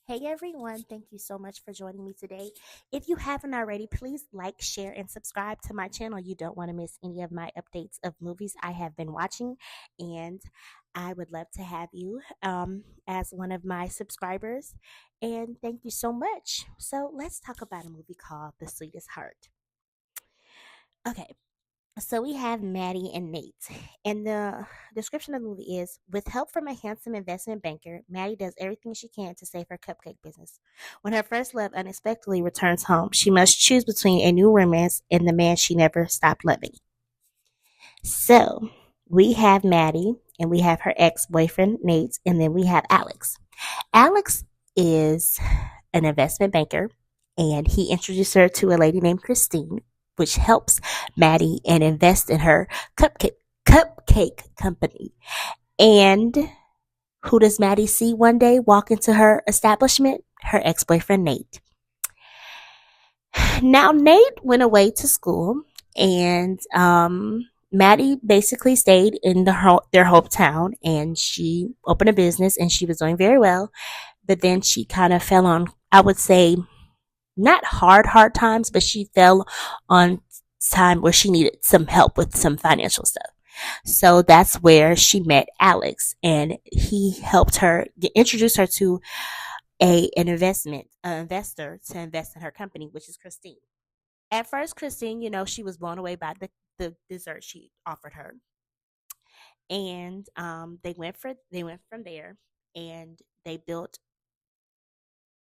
Hey everyone, thank you so much for joining me today. If you haven't already, please like, share, and subscribe to my channel. You don't want to miss any of my updates of movies I have been watching, and I would love to have you as one of my subscribers. And thank you so much. So, let's talk about a movie called The Sweetest Heart. Okay, so we have Maddie and Nate. And the description of the movie is with help from a handsome investment banker, Maddie does everything she can to save her cupcake business. When her first love unexpectedly returns home, she must choose between a new romance and the man she never stopped loving. So we have Maddie and we have her ex boyfriend, Nate, and then we have Alex. Alex is an investment banker, and he introduced her to a lady named Christine, which helps Maddie and invest in her cupcake company. And who does Maddie see one day walk into her establishment? Her ex boyfriend, Nate. Now, Nate went away to school, and Maddie basically stayed in their hometown, and she opened a business, and she was doing very well. But then she kind of fell on, I would say, not hard times, but she fell on time where she needed some help with some financial stuff. So that's where she met Alex, and he helped her introduce her to an investor to invest in her company, which is Christine. At first, Christine, she was blown away by the dessert she offered her, and they went from there, and they built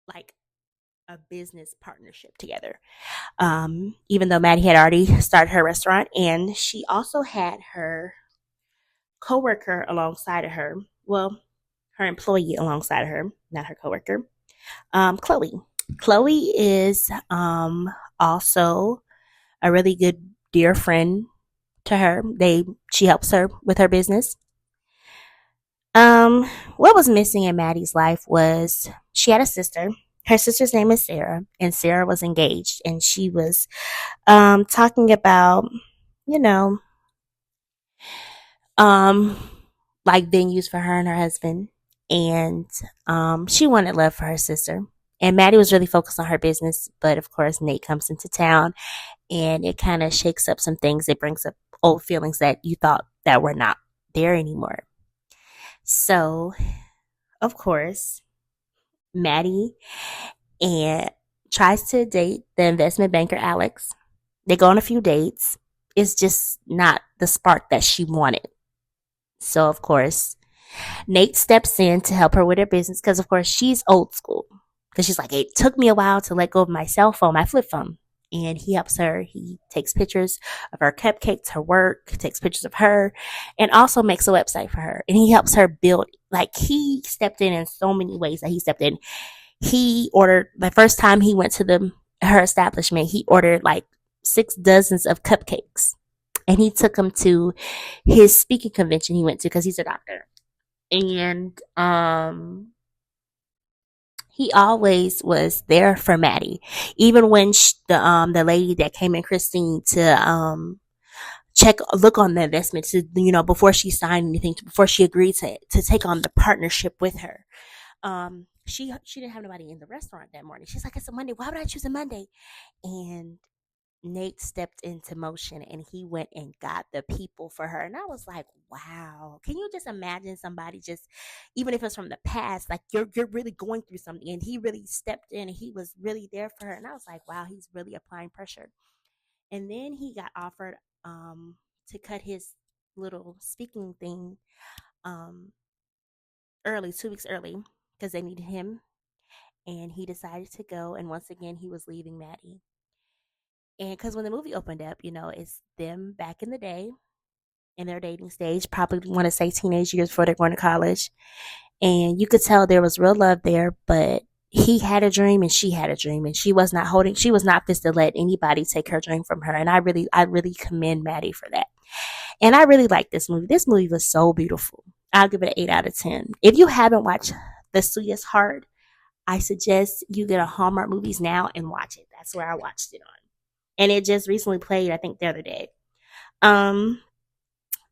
like a business partnership together. Even though Maddie had already started her restaurant, and she also had her coworker alongside of her. Well, her employee alongside of her, not her coworker. Chloe. Chloe is also a really good dear friend to her. She helps her with her business. What was missing in Maddie's life was she had a sister. Her sister's name is Sarah, and Sarah was engaged, and she was talking about, you know, um, like venues for her and her husband, and she wanted love for her sister. And Maddie was really focused on her business, but of course Nate comes into town, and it kind of shakes up some things. It brings up old feelings that you thought that were not there anymore. So, of course, Maddie and tries to date the investment banker Alex. They go on a few dates. It's just not the spark that she wanted. So, of course, Nate steps in to help her with her business because, of course, she's old school. Because she's like, it took me a while to let go of my cell phone, my flip phone. And he helps her. He takes pictures of her cupcakes, her work, takes pictures of her, and also makes a website for her. And he helps her build, like, he stepped in so many ways that he stepped in. He ordered, the first time he went to her establishment, he ordered like 6 dozens of cupcakes. And he took them to his speaking convention he went to because he's a doctor. And he always was there for Maddie, even when the lady that came in, Christine, to look on the investment, to before she signed anything, before she agreed to take on the partnership with her. She didn't have nobody in the restaurant that morning. She's like, it's a Monday. Why would I choose a Monday? And Nate stepped into motion, and he went and got the people for her. And I was like, wow. Can you just imagine somebody, just even if it's from the past, like you're really going through something, and he really stepped in and he was really there for her. And I was like, wow, he's really applying pressure. And then he got offered to cut his little speaking thing um early, 2 weeks early, because they needed him. And he decided to go, and once again he was leaving Maddie. And because when the movie opened up, it's them back in the day in their dating stage, probably want to say teenage years before they're going to college. And you could tell there was real love there, but he had a dream and she had a dream, and she was not this to let anybody take her dream from her. And I really commend Maddie for that. And I really like this movie. This movie was so beautiful. I'll give it an 8 out of 10. If you haven't watched The Sweetest Heart, I suggest you get a Hallmark Movies now and watch it. That's where I watched it on. And it just recently played, I think, the other day.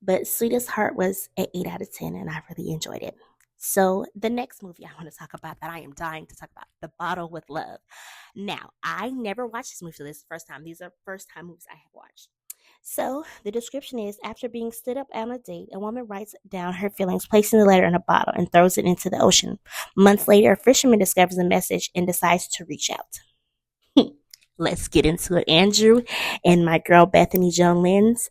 But Sweetest Heart was an 8 out of 10, and I really enjoyed it. So the next movie I want to talk about that I am dying to talk about, The Bottle with Love. Now, I never watched this movie, so this is the first time. These are first time movies I have watched. So the description is: after being stood up on a date, a woman writes down her feelings, placing the letter in a bottle and throws it into the ocean. Months later, a fisherman discovers the message and decides to reach out. Let's get into it. Andrew and my girl Bethany Joan Lenz,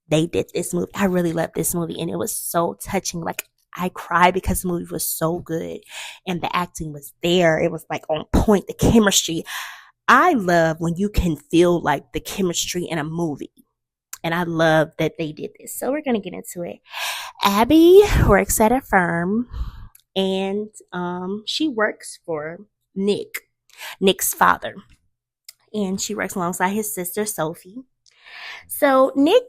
they did this movie. I really loved this movie, and it was so touching. Like, I cried because the movie was so good and the acting was there. It was like on point, the chemistry. I love when you can feel like the chemistry in a movie. And I love that they did this. So we're going to get into it. Abby works at a firm, and she works for Nick's father. And she works alongside his sister, Sophie. So Nick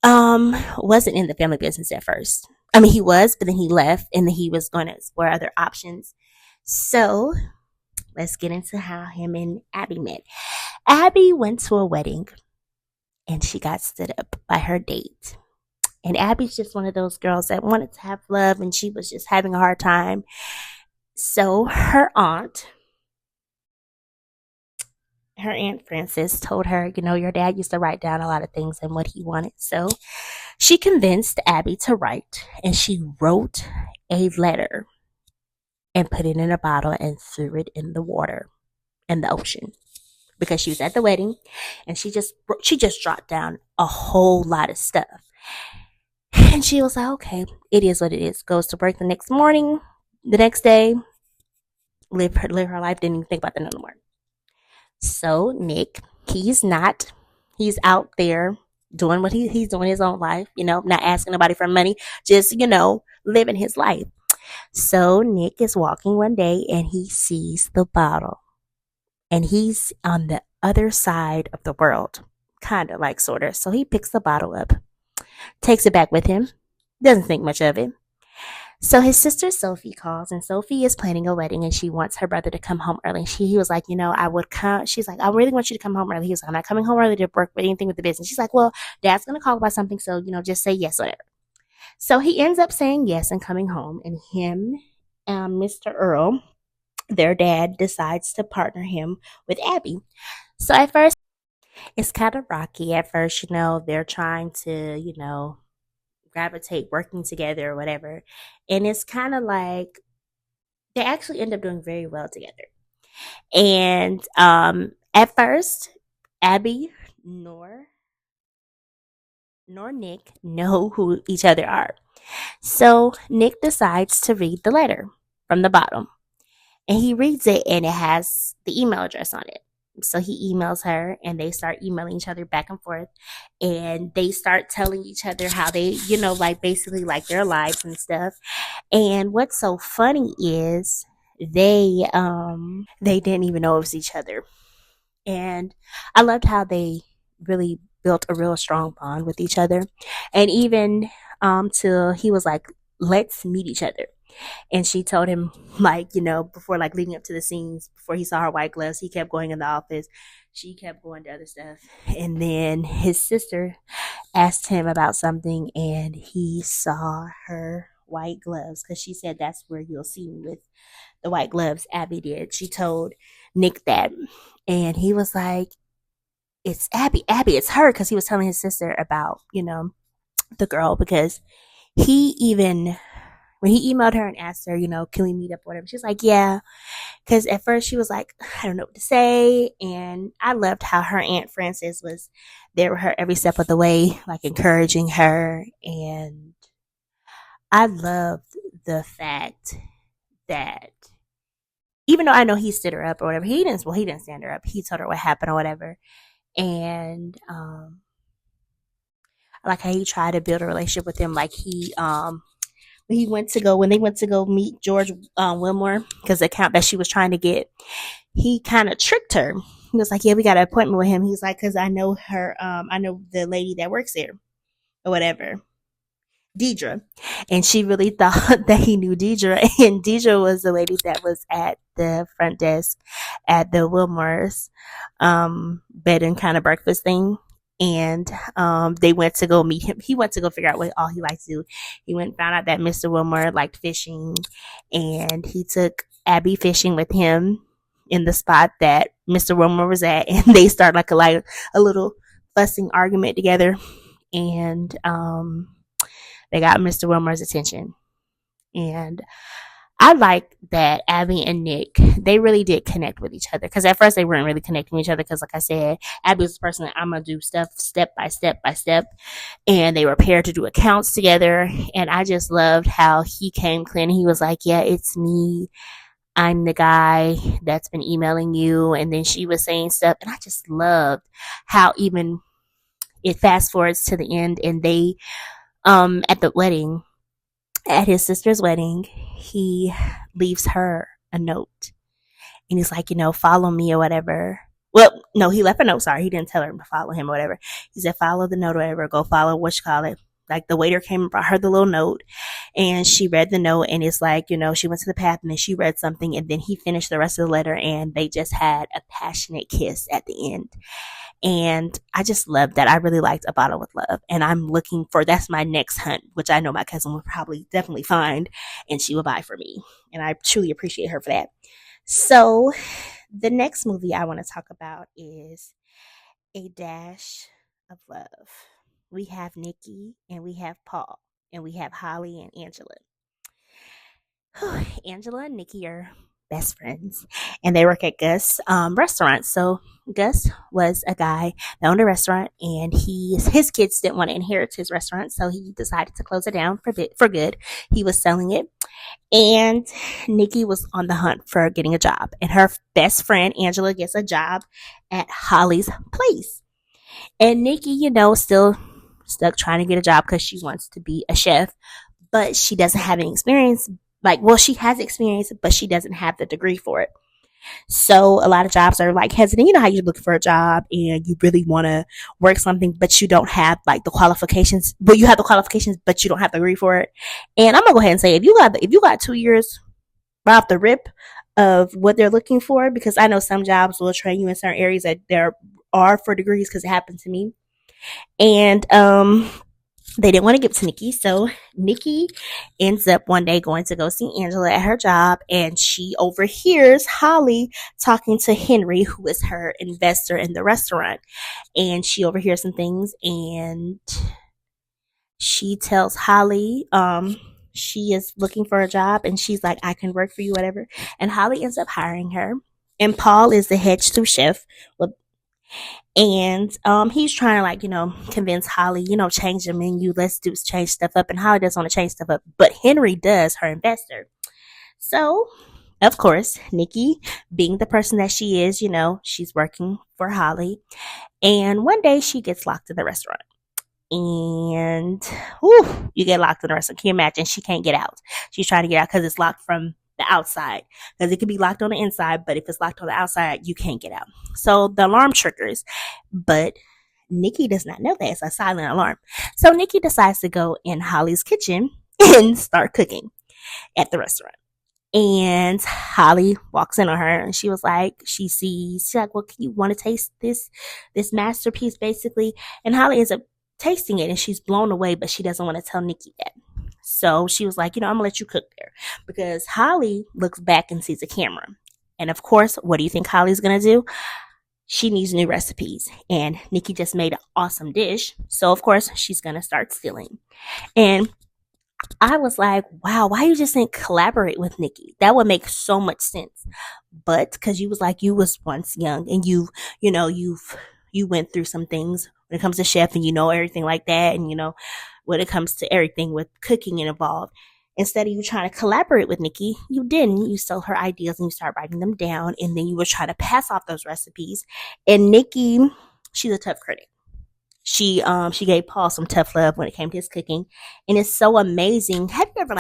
wasn't in the family business at first. I mean, he was, but then he left and then he was going to explore other options. So let's get into how him and Abby met. Abby went to a wedding and she got stood up by her date. And Abby's just one of those girls that wanted to have love and she was just having a hard time. So her aunt Frances told her, your dad used to write down a lot of things and what he wanted. So she convinced Abby to write, and she wrote a letter and put it in a bottle and threw it in the water, in the ocean, because she was at the wedding and she just dropped down a whole lot of stuff. And she was like, okay, it is what it is. Goes to work the next morning, the next day, live her life, didn't even think about that no more. So Nick, he's out there doing what he's doing his own life, not asking nobody for money, just, living his life. So Nick is walking one day and he sees the bottle and he's on the other side of the world, kind of like sort of. So he picks the bottle up, takes it back with him, doesn't think much of it. So his sister Sophie calls, and Sophie is planning a wedding, and she wants her brother to come home early. He was like, I would come. She's like, I really want you to come home early. He was like, I'm not coming home early to work with anything with the business. She's like, well, Dad's gonna call about something, so just say yes, whatever. So he ends up saying yes and coming home, and him, Mr. Earl, their dad, decides to partner him with Abby. So at first, it's kind of rocky. At first, they're trying to, gravitate working together or whatever, and it's kind of like they actually end up doing very well together. And at first, Abby nor Nick know who each other are. So Nick decides to read the letter from the bottom, and he reads it and it has the email address on it. So he emails her and they start emailing each other back and forth, and they start telling each other how they, basically like their lives and stuff. And what's so funny is they didn't even know it was each other. And I loved how they really built a real strong bond with each other. And even till he was like, let's meet each other. And she told him, before leading up to the scenes, before he saw her white gloves, he kept going in the office. She kept going to other stuff. And then his sister asked him about something, and he saw her white gloves because she said, that's where you'll see me with the white gloves. Abby did. She told Nick that. And he was like, it's Abby, it's her. Because he was telling his sister about, the girl, because he even... when he emailed her and asked her, can we meet up or whatever, she's like, yeah. Because at first she was like, I don't know what to say. And I loved how her Aunt Frances was there with her every step of the way, encouraging her. And I loved the fact that even though I know he stood her up or whatever, he didn't stand her up. He told her what happened or whatever. And I like how he tried to build a relationship with him. When they went to go meet George Wilmore, because the account that she was trying to get, he kind of tricked her. He was like, yeah, we got an appointment with him. He's like, because I know her, I know the lady that works there or whatever, Deidre. And she really thought that he knew Deidre. And Deidre was the lady that was at the front desk at the Wilmore's bed and kind of breakfast thing. and they went to go meet him. He went to go figure out what all he likes to do. He went and found out that Mr. Wilmer liked fishing, and he took Abby fishing with him in the spot that Mr. Wilmer was at, and they start like a little fussing argument together, and they got Mr. Wilmer's attention. And I like that Abby and Nick, they really did connect with each other. Because at first they weren't really connecting with each other. Because like I said, Abby was the person that I'm going to do stuff step by step by step. And they were paired to do accounts together. And I just loved how he came clean. He was like, yeah, it's me. I'm the guy that's been emailing you. And then she was saying stuff. And I just loved how even it fast forwards to the end. And they, at the wedding, at his sister's wedding, he leaves her a note. And he's like, follow me or whatever. Well, no, he left a note. Sorry, he didn't tell her to follow him or whatever. He said, follow the note or whatever. Go follow what you call it. Like the waiter came and brought her the little note. And she read the note. And it's like, she went to the bathroom and she read something. And then he finished the rest of the letter. And they just had a passionate kiss at the end. And I just love that. I really liked A Bottle with Love. And I'm looking for, that's my next hunt, which I know my cousin will probably definitely find and she will buy for me. And I truly appreciate her for that. So the next movie I want to talk about is A Dash of Love. We have Nikki and we have Paul and we have Holly and Angela. Angela and Nikki are best friends and they work at Gus restaurant. So Gus was a guy that owned a restaurant and his kids didn't want to inherit his restaurant, so he decided to close it down for good. He was selling it, and Nikki was on the hunt for getting a job, and her best friend Angela gets a job at Holly's place. And Nikki, still stuck trying to get a job because she wants to be a chef, but she doesn't have any experience. She has experience, but she doesn't have the degree for it. So a lot of jobs are like hesitant. You know how you're looking for a job and you really want to work something, but you don't have like the qualifications. But you have the qualifications, but you don't have the degree for it. And I'm gonna go ahead and say, if you got 2 years right off the rip of what they're looking for, because I know some jobs will train you in certain areas that there are for degrees, because it happened to me. And they didn't want to give it to Nikki, so Nikki ends up one day going to go see Angela at her job, and she overhears Holly talking to Henry, who is her investor in the restaurant. And she overhears some things, and she tells Holly she is looking for a job, and she's like, I can work for you, whatever. And Holly ends up hiring her, and Paul is the head sous chef. And he's trying to convince Holly, change the menu, change stuff up. And Holly doesn't want to change stuff up, but Henry does, her investor. So of course, Nikki, being the person that she is, she's working for Holly. And one day she gets locked in the restaurant. And you get locked in the restaurant. Can you imagine? She can't get out. She's trying to get out because it's locked from the outside, because it could be locked on the inside, but if it's locked on the outside, you can't get out. So the alarm triggers, but Nikki does not know that it's a silent alarm. So Nikki decides to go in Holly's kitchen and start cooking at the restaurant. And Holly walks in on her, and she's like, well, can you want to taste this masterpiece, basically? And Holly ends up tasting it, and she's blown away, but she doesn't want to tell Nikki that. So she was like, I'm going to let you cook there, because Holly looks back and sees a camera. And of course, what do you think Holly's going to do? She needs new recipes. And Nikki just made an awesome dish. So of course, she's going to start stealing. And I was like, wow, why you just didn't collaborate with Nikki? That would make so much sense. But because you was once young, and you went through some things when it comes to chef, and everything like that. And when it comes to everything with cooking and involved. Instead of you trying to collaborate with Nikki, you didn't. You stole her ideas and you started writing them down, and then you were trying to pass off those recipes. And Nikki, she's a tough critic. She gave Paul some tough love when it came to his cooking, and it's so amazing. Have you ever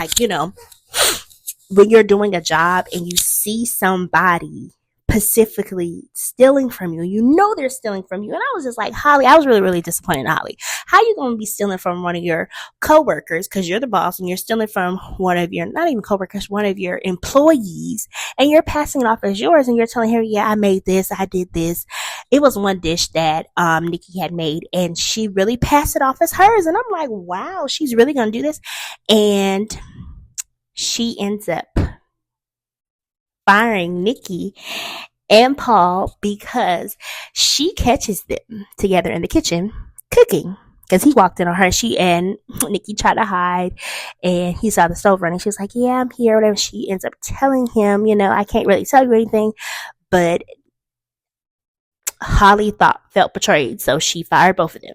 when you're doing a job and you see somebody specifically stealing from you, they're stealing from you. And I was just like, Holly, I was really, really disappointed in Holly. How you going to be stealing from one of your coworkers, because you're the boss, and you're stealing from one of your, not even coworkers, one of your employees, and you're passing it off as yours, and you're telling her, yeah, I made this, I did this. it was one dish that Nikki had made, and she really passed it off as hers. And I'm like, wow, she's really gonna do this. And she ends up firing Nikki and Paul because she catches them together in the kitchen cooking. Because he walked in on her, she and Nikki tried to hide, and he saw the stove running. She was like, "Yeah, I'm here." Whatever. She ends up telling him, I can't really tell you anything, but Holly felt betrayed, so she fired both of them.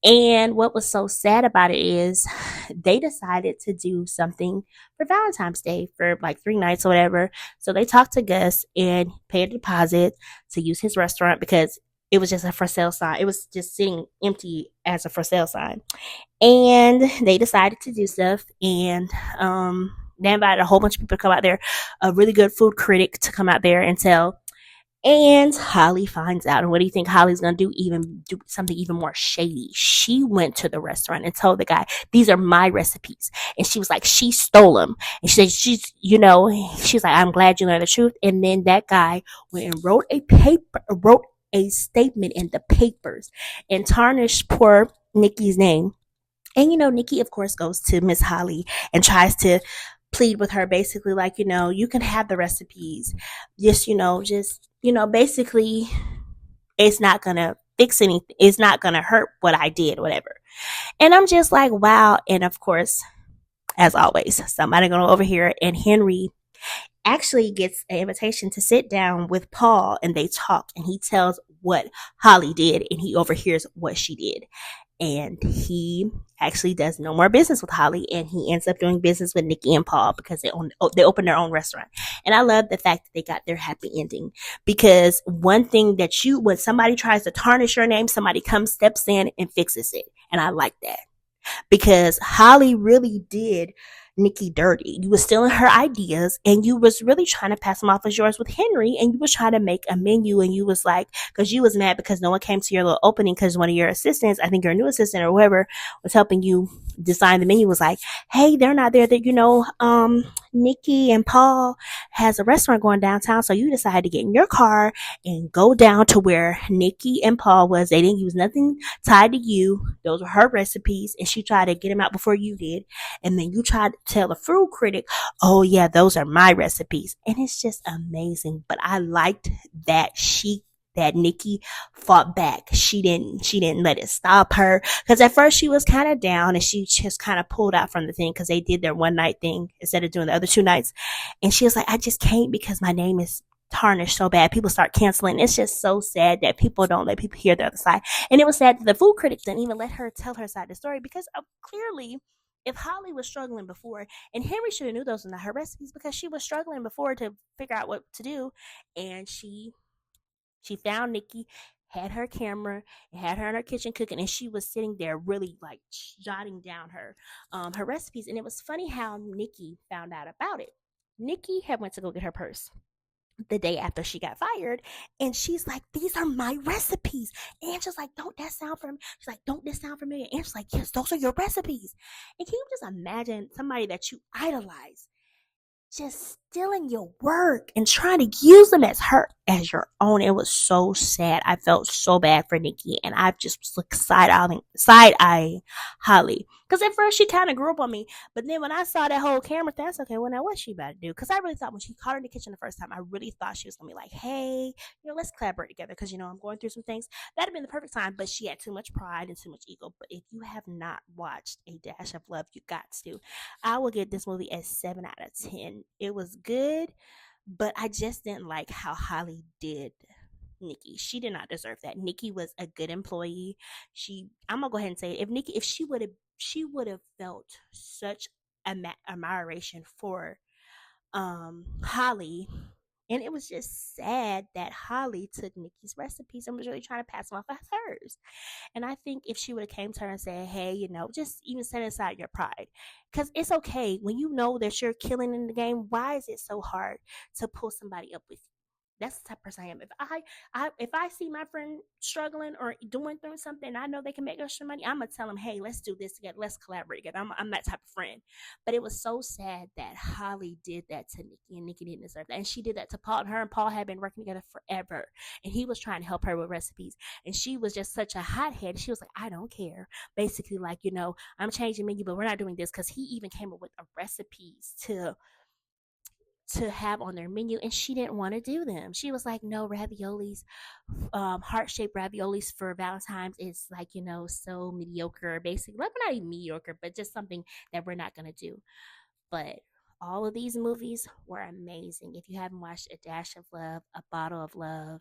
And what was so sad about it is they decided to do something for Valentine's Day for like 3 nights or whatever. So they talked to Gus and paid a deposit to use his restaurant because it was just a for sale sign. It was just sitting empty as a for sale sign. And they decided to do stuff, and they invited a whole bunch of people to come out there, a really good food critic to come out there and tell. And Holly finds out. And what do you think Holly's going to do? Even do something even more shady. She went to the restaurant and told the guy, "These are my recipes." And she was like, she stole them. And she said, she's like, "I'm glad you learned the truth." And then that guy went and wrote a statement in the papers and tarnished poor Nikki's name. And Nikki, of course, goes to Miss Holly and tries to plead with her, basically like, you can have the recipes. Basically, it's not gonna fix anything. It's not gonna hurt what I did, whatever. And I'm just like, wow. And of course, as always, somebody gonna overhear it. And Henry actually gets an invitation to sit down with Paul, and they talk, and he tells what Holly did, and he overhears what she did. And he actually does no more business with Holly, and he ends up doing business with Nikki and Paul because they opened their own restaurant. And I love the fact that they got their happy ending, because one thing that when somebody tries to tarnish your name, somebody steps in and fixes it. And I like that, because Holly really did Nikki dirty. You was stealing her ideas, and you was really trying to pass them off as yours with Henry, and you was trying to make a menu, and you was like, because you was mad because no one came to your little opening because one of your assistants, I think your new assistant or whoever was helping you design the menu, was like, "Hey, they're not there. That Nikki and Paul has a restaurant going downtown." So you decided to get in your car and go down to where Nikki and Paul was. They didn't use nothing tied to you. Those were her recipes, and she tried to get them out before you did. And then you tried to tell the food critic, "Oh yeah, those are my recipes." And it's just amazing. But I liked that Nikki fought back. She didn't let it stop her, because at first she was kind of down, and she just kind of pulled out from the thing because they did their one night thing instead of doing the other 2 nights. And she was like, "I just can't, because my name is tarnished so bad. People start canceling." It's just so sad that people don't let people hear the other side. And it was sad that the food critic didn't even let her tell her side of the story, because clearly, if Holly was struggling before, and Henry should have knew those were not her recipes, because she was struggling before to figure out what to do, and she found Nikki, had her camera, and had her in her kitchen cooking, and she was sitting there really like jotting down her recipes. And it was funny how Nikki found out about it. Nikki had went to go get her purse the day after she got fired, and she's like, "These are my recipes." And she's like, "Don't that sound familiar?" She's like, "Don't this sound familiar?" And she's like, "Yes, those are your recipes." And can you just imagine somebody that you idolize just stealing your work and trying to use them as your own? It was so sad. I felt so bad for Nikki, and I just was like side-eyeing Holly. Because at first she kind of grew up on me, but then when I saw that whole camera thing, that's okay. Well, now what's she about to do? Because I really thought when she caught her in the kitchen the first time, I really thought she was gonna be like, "Hey, let's collaborate together, because I'm going through some things." That'd have been the perfect time, but she had too much pride and too much ego. But if you have not watched A Dash of Love, you got to. I will give this movie a 7 out of 10. It was good, but I just didn't like how Holly did Nikki. She did not deserve that. Nikki was a good employee. I'm gonna go ahead and say it. If she would have felt such admiration for Holly. And it was just sad that Holly took Nikki's recipes and was really trying to pass them off as hers. And I think if she would have came to her and said, "Hey, just even set aside your pride," because it's okay when you know that you're killing in the game. Why is it so hard to pull somebody up with you? That's the type of person I am. If I see my friend struggling or doing through something, and I know they can make extra money, I'm gonna tell them, hey, let's do this together, let's collaborate together. I'm that type of friend. But it was so sad that Holly did that to Nikki, and Nikki didn't deserve that. And she did that to Paul. And her and Paul had been working together forever, and he was trying to help her with recipes, and she was just such a hothead. She was like, I don't care. Basically, like, I'm changing menu, but we're not doing this, because he even came up with recipes to have on their menu, and she didn't want to do them. She was like, no, raviolis, heart-shaped raviolis for Valentine's is like, so mediocre, basically. Like, not even mediocre, but just something that we're not going to do. But all of these movies were amazing. If you haven't watched A Dash of Love, A Bottle of Love,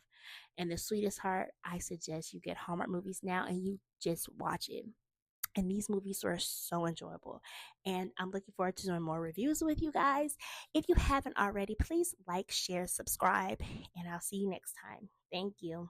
and The Sweetest Heart, I suggest you get Hallmark Movies now and you just watch it. And these movies were so enjoyable. And I'm looking forward to doing more reviews with you guys. If you haven't already, please like, share, subscribe, and I'll see you next time. Thank you.